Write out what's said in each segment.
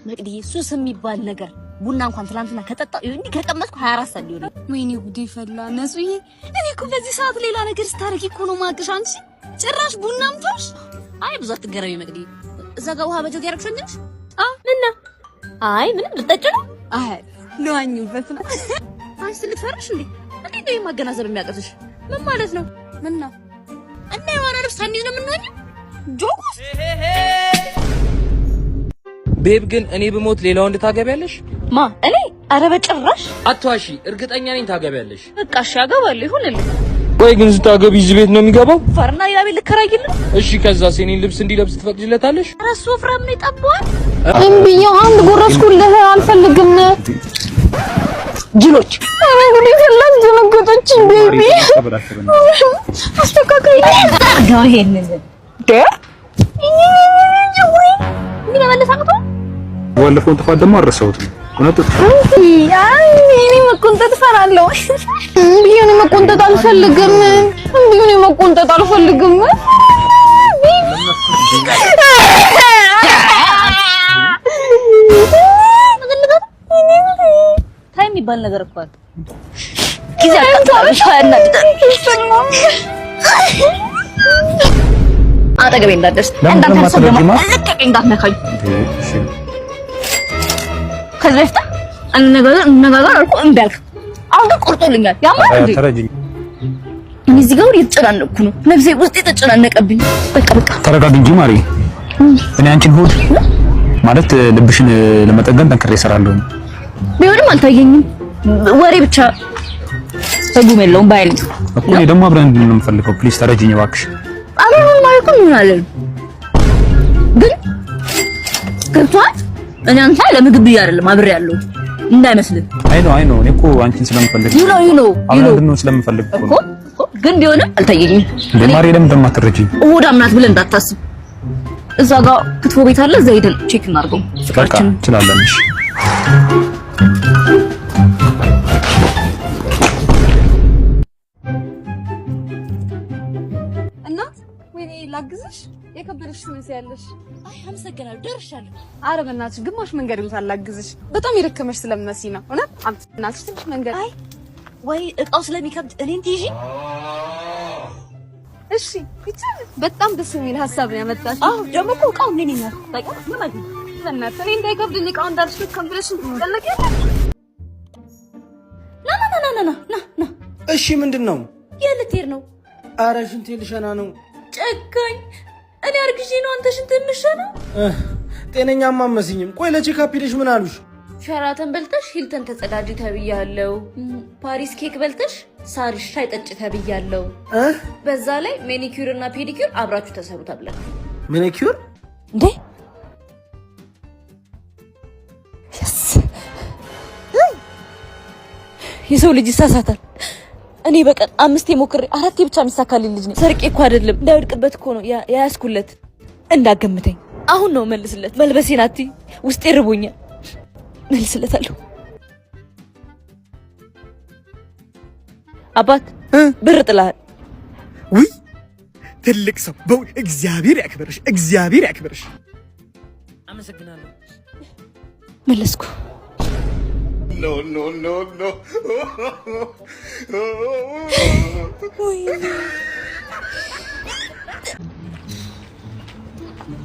መቅዲ ሱስ የሚባል ነገር ቡና እንኳን ትላንትና ከጠጣው እንዴ ከቀመስኩ 24 ሰዓት ሊሆን ወይኔ ጉዴ ፈላ ነጽዬ እኔ እኮ በዚህ ሰዓት ሌላ ነገር ስታረጊ እኮ ነው ማግሽ አንቺ ጭራሽ ቡናም ተውሽ አይ ብዙ አትገረሚ መቅዲ እዛ ጋር ውሃ በጆግ ያርክሽልሽ ምንና አይ ምንም ልጠጭ ነው አይ ለዋኝበት ነው አንቺ ልትፈርሽ እንዴ እንዴ ማገናዘብ የሚያቀርሽ ምን ማለት ነው ምንና እና የሆነ ልብስ ታንይዝ ነው ምንሆኝ ጆጎስ ቤብ ግን እኔ ብሞት ሌላው እንድታገቢያለሽ ማ እኔ አረ በጭራሽ አትዋሺ እርግጠኛ ነኝ ታገቢያለሽ በቃ እሺ አገባለሁ ይሁንልኝ ወይ ግን ስታገቢ እዚህ ቤት ነው የሚገባው ፈርና ያ ቤት ልከራይልኝ እሺ ከዛ እኔን ልብስ እንዲለብስ ትፈቅጂለታለሽ አረሱ ወፍራም ነው ይጣባል እምቢው አንድ ጎረስኩልህ አልፈልግም ጅሎች አረጉኝ ፈላን ጀነገጠች ቤቢ አስተካክል ጋር ይሄንን ምን ማለት ነው ወለፈው ተፋ ደሞ አረሰውት እውነት አይ እኔ መቆንጠጥ ፈራለሁ ቢዩን መቆንጠጥ አልፈልግም ቢዩን መቆንጠጥ አልፈልግም ታይም ይባል ነገር እኮ ጊዜ አጣጣሽ አጠገቤ እንዳትደርስ ለቀቀኝ እንዳትነካኝ ከዚህ በፊት እንነጋገር አልኩ እምቢ አልክ አሁን ግን ቆርጦልኛል ያማል እንዴ ተረጅኝ እዚህ ጋር እየተጨናነቅኩ ነው ነፍሴ ውስጥ የተጨናነቀብኝ በቃ ተረጋግ እንጂ ማሪ እኔ አንቺን ሆድ ማለት ልብሽን ለመጠገን ጠንክሬ እሰራለሁ ቢሆንም አልታየኝም ወሬ ብቻ ተጉም የለውም ባይል እኮ እኔ ደግሞ አብረን እንድንሆን የምፈልገው ፕሊዝ ተረጅኝ እባክሽ አብረን ማለት ነው ይሆናል ግን ከቷት እኔ አንተ ለምግብ አይደለም አብሬ ያለው እንዳይመስልህ አይ ነው እኔ እኮ አንቺን ስለምፈልግ ነው ስለምፈልግ እኮ ግን ቢሆንም አልታየኝም ለማሪ ለምን እንደማትረጂኝ እሁዳም ናት ብለህ እንዳታስብ እዛ ጋር ክትፎ ቤት አለ እዛ ሄደን ቼክ እናድርገው ፍቅራችን እንችላለን እሺ እናት ወይኔ ላግዝሽ የከበደሽ ትመስያለሽ አይ አመሰግናለሁ ደርሻለሁ ኧረ በእናትሽ ግማሽ መንገድ ይውታል ላግዝሽ በጣም የደከመሽ ስለምትመስይ ነው እውነት እናትሽ ትንሽ መንገድ አይ ወይ እቃው ስለሚከብድ እኔን ትይዢ እሺ ይቻላል በጣም ደስ የሚል ሀሳብ ነው ያመጣሽ አዎ ደግሞ እኮ እቃው ምን ነው ታውቂያለሽ ምን ማለት ነው ለእናትህ እኔ እንዳይከብድኝ እቃው እንዳልሽ ከምብለሽ ትጨነቂያለሽ ና እሺ ምንድነው የልትሄድ ነው ኧረ ሽንቴ ልሸና ነው ጨካኝ እኔ አርግዤ ነው አንተ ሽንት የምትሸናው ጤነኛማ አመስኝም ቆይ ለቼካፕ ሄደሽ ምን አሉሽ ሸራተን በልተሽ ሂልተን ተጸዳጅ ተብያለሁ ፓሪስ ኬክ በልተሽ ሳሪሽ ሻይ ጠጭ ተብያለሁ በዛ ላይ ሜኒኪዩር እና ፔዲኪዩር አብራችሁ ተሰሩ ተብለን ሜኒኪዩር እንዴ የሰው ልጅ ይሳሳታል እኔ በቀን 5 ሞክሬ 4 ብቻ የሚሳካልኝ ልጅ ነኝ ሰርቄ እኮ አይደለም እንዳይወድቅበት እኮ ነው ያያስኩለት እንዳገምተኝ አሁን ነው መልስለት መልበሴን አትይ ውስጤ ርቦኛል መልስለታለሁ አባት ብር ጥላል ውይ ትልቅ ሰው እግዚአብሔር ያክብርሽ አመሰግናለሁ መለስኩ no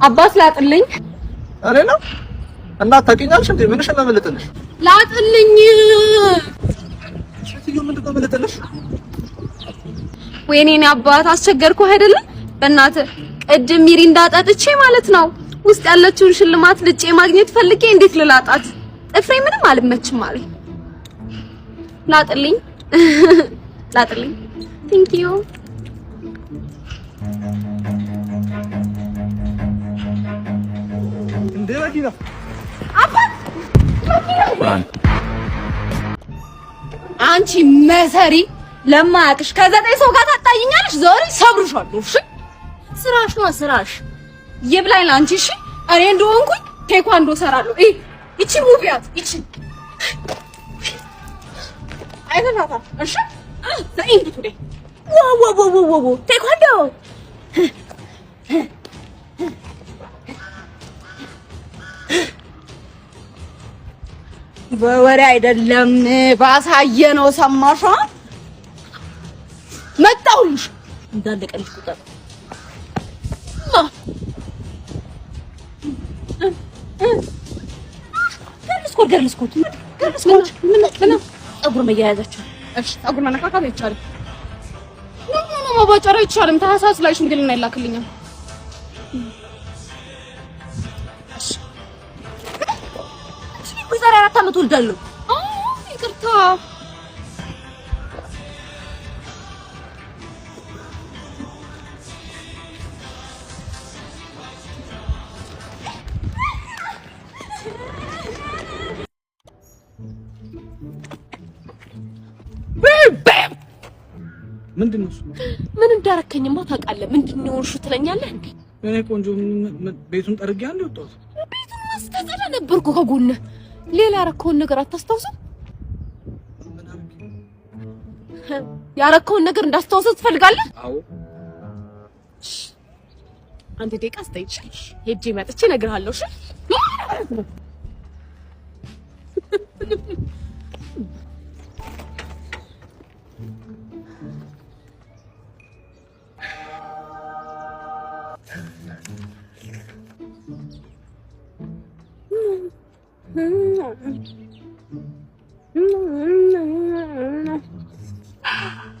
አባት ላጥልኝ አረ ነው እና ታውቂኛለሽ እንዴ ምንሽ ነው መለጠልሽ ላጥልኝ ሴትዮ ምንድነው መለጠልሽ ወይኔ አባት አስቸገርኩ አይደለም በእናትህ ቅድም ሚሪንዳ ጠጥቼ ማለት ነው ውስጥ ያለችውን ሽልማት ልጬ ማግኘት ፈልጌ እንዴት ልላጣት ጥፍሬ ምንም አልመችም አለኝ ላጥልኝ ቴንክ ዩ እንዴ መኪና አንቺ መሰሪ ለማያቅሽ ከዘጠኝ ሰው ጋር ታጣይኛለሽ ዛሬ ሰብርሻለሁ እሺ ስራሽ ነው ስራሽ ይብላኝ ላንቺ እሺ እኔ እንደሆንኩኝ ቴኳንዶ ሰራለሁ እቺ ሙቪያት እቺ አይተናታ እሺ ለኢንቱ ቱዴ ዋው ቴኳንዶ በወሬ አይደለም ባሳየ ነው። ሰማሽ? መጣሁልሽ እንዳለቀልሽ ቁጥር ገርልስኮት ምን ፀጉር መያያዛቸው። እሺ ፀጉር መነካካት አይቻልም። ነው ማባጨር አይቻልም። ታህሳስ ላይ ሽምግልና ይላክልኛል። እሺ ዛሬ 4 ዓመት ወልዳለሁ። ይቅርታ ምንድነው እሱ? ምን እንዳረከኝማ ታውቃለህ? ምንድነው እርሹ ትለኛለህ እንዴ? እኔ ቆንጆ ቤቱን ጠርጌ አንዴ ወጣሁት። ቤቱን ማስተዳደር ነበርኩ ከጎንህ። ሌላ ያረከውን ነገር አታስታውስም? ያረከውን ነገር እንዳስታውሰው ትፈልጋለህ? አዎ። አንድ ደቂቃ አስተይች ሄጄ መጥቼ እነግርሃለሁ። እሺ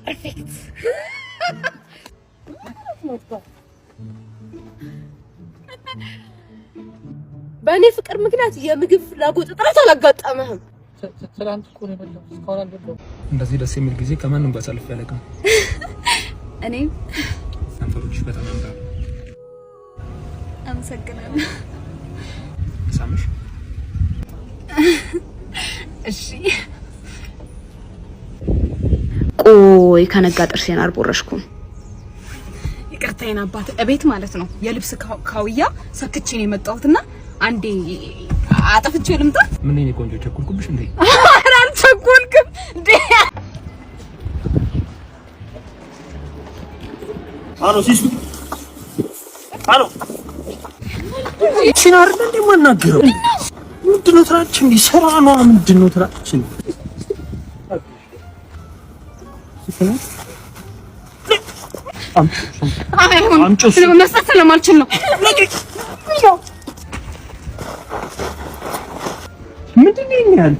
ፐርፌክት። በእኔ ፍቅር ምክንያት የምግብ ፍላጎት እጥረት አላጋጠመህም? ትናንት እኮ ነው የበላሁት፣ እስካሁን አልበላሁም። እንደዚህ ደስ የሚል ጊዜ ከማንም ጋር ሳልፍ ያለቅም። እኔም ከንፈሮችሽ በጣም ያምራሉ። አመሰግናለሁ። ሳምሽ እሺ ቆይ ከነጋ ጥርሴን አልቦረሽኩም። ይቅርታዬን አባት እቤት ማለት ነው የልብስ ካውያ ሰክቼ ነው የመጣሁትና አንዴ አጠፍቼው ልምጣ። ምን ነው ቆንጆ ቸኩልኩብሽ እንዴ? ኧረ አልቸኩልክም እንዴ። አሎ ሲሱ አሎ ሲናር እንዴ ማናገረው ምንድነው? ትራችን ይሰራ ነው ምንድነው? ትራችን አምጪው ስለመስጠት ስለማልችል ነው። ምንድነው ይኛል?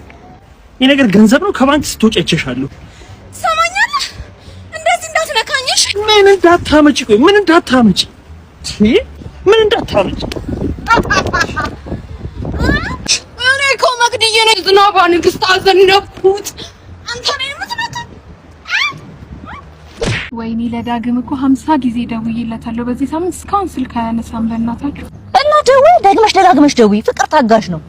ይሄ ነገር ገንዘብ ነው። ከባንክ ስትወጪ አይቼሻለሁ። ሰማኛለህ? እንደዚህ እንዳትነካኝሽ። ምን እንዳታመጪ? ቆይ ምን እንዳታመጪ? ምን እንዳታመጪ? እኔ እኮ መቅድዬ ነው ዝናባ ንግስት አዘነብኩት። አንተ ነህ የምትነካው። ወይኔ ለዳግም እኮ 50 ጊዜ ደውዬለታለሁ በዚህ ሳምንት እስካሁን ስልክ አያነሳም። በእናታችሁ እና ደውይ፣ ደጋግመሽ ደውይ። ፍቅር ታጋሽ ነው።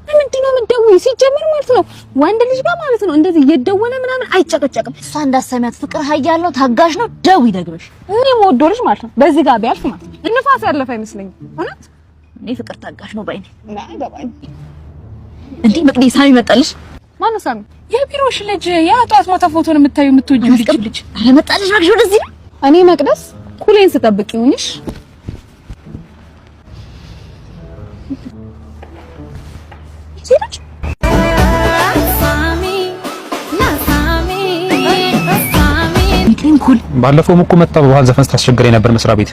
ምንድነው የምትደውይ? ሲጀምር ማለት ነው ወንድ ልጅ ጋር ማለት ነው እንደዚህ እየደወለ ምናምን አይጨቀጨቅም። እሷ እንዳሰሚያት ፍቅር ኃያል ነው፣ ታጋሽ ነው። ደውይ ደግመሽ። እኔ የምወደው ልጅ ማለት ነው በዚህ ጋር ቢያልፍ ማለት ነው እንፋስ ያለፈ አይመስለኝም። እውነት እኔ ፍቅር ታጋሽ ነው ባይኔ። አይገባኝ እንዴ መቅዲ ሳሚ መጣልሽ? ማነው ሳሚ? የቢሮሽ ልጅ ያ ጧት ማታ ፎቶን የምትወጂው ልጅ አለመጣልሽ? እባክሽ ወደዚህ ነው። እኔ መቅደስ ኩሌን ስጠብቅ ይሁንሽ። ሴቶች ባለፈው እኮ መጣ በኋላ ዘፈን ስታስቸግረኝ ነበር መስሪያ ቤት